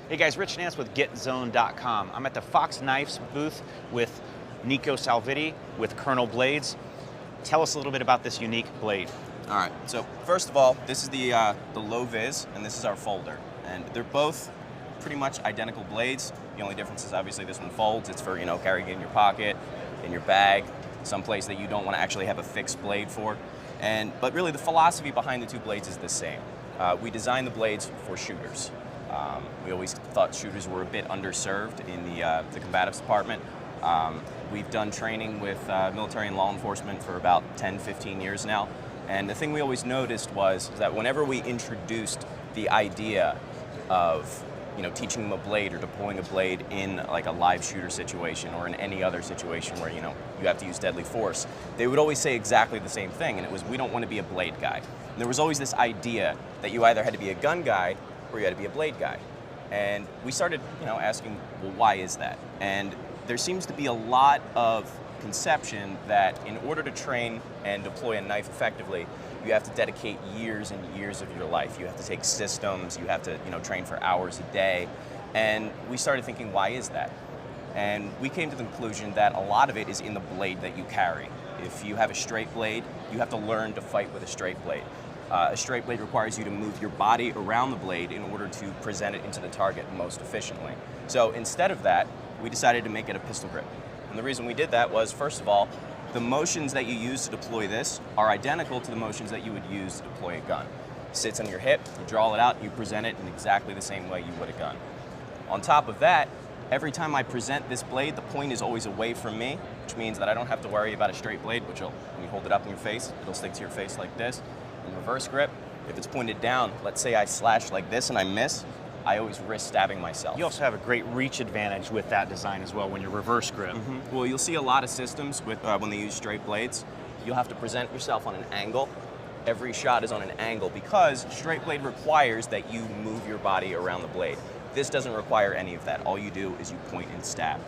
Hey guys, Rich Nance with GetZone.com. I'm at the Fox Knives booth with Nico Salvitti with Colonel Blades. Tell us a little bit about this unique blade. All right, so first of all, this is the LowVz, and this is our folder. And they're both pretty much identical blades. The only difference is obviously this one folds. It's for, carrying it in your pocket, in your bag, someplace that you don't want to actually have a fixed blade for. But really the philosophy behind the two blades is the same. We designed the blades for shooters. We always thought shooters were a bit underserved in the combatives department. We've done training with military and law enforcement for about 10, 15 years now. And the thing we always noticed was that whenever we introduced the idea of teaching them a blade or deploying a blade in like a live shooter situation or in any other situation where you have to use deadly force, they would always say exactly the same thing, and it was, we don't want to be a blade guy. And there was always this idea that you either had to be a gun guy or you had to be a blade guy. And we started asking, well, why is that? And there seems to be a lot of conception that in order to train and deploy a knife effectively, you have to dedicate years and years of your life. You have to take systems, you have to train for hours a day. And we started thinking, why is that? And we came to the conclusion that a lot of it is in the blade that you carry. If you have a straight blade, you have to learn to fight with a straight blade. A straight blade requires you to move your body around the blade in order to present it into the target most efficiently. So instead of that, we decided to make it a pistol grip. And the reason we did that was, first of all, the motions that you use to deploy this are identical to the motions that you would use to deploy a gun. It sits on your hip, you draw it out, you present it in exactly the same way you would a gun. On top of that, every time I present this blade, the point is always away from me, which means that I don't have to worry about a straight blade, which when you hold it up in your face, it'll stick to your face like this. In reverse grip, if it's pointed down, let's say I slash like this and I miss, I always risk stabbing myself. You also have a great reach advantage with that design as well when you reverse grip. Well, you'll see a lot of systems with when they use straight blades, you'll have to present yourself on an angle. Every shot is on an angle because straight blade requires that you move your body around the blade. This doesn't require any of that. All you do is you point and stab.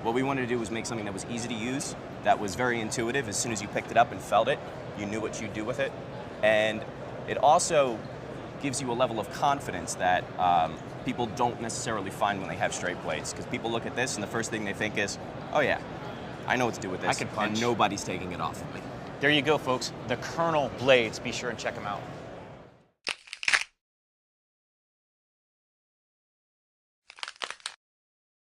What we wanted to do was make something that was easy to use, that was very intuitive. As soon as you picked it up and felt it, you knew what you'd do with it. And it also gives you a level of confidence that people don't necessarily find when they have straight blades. Because people look at this and the first thing they think is, oh yeah, I know what to do with this. I can punch. And nobody's taking it off of me. There you go, folks. The Colonel Blades. Be sure and check them out.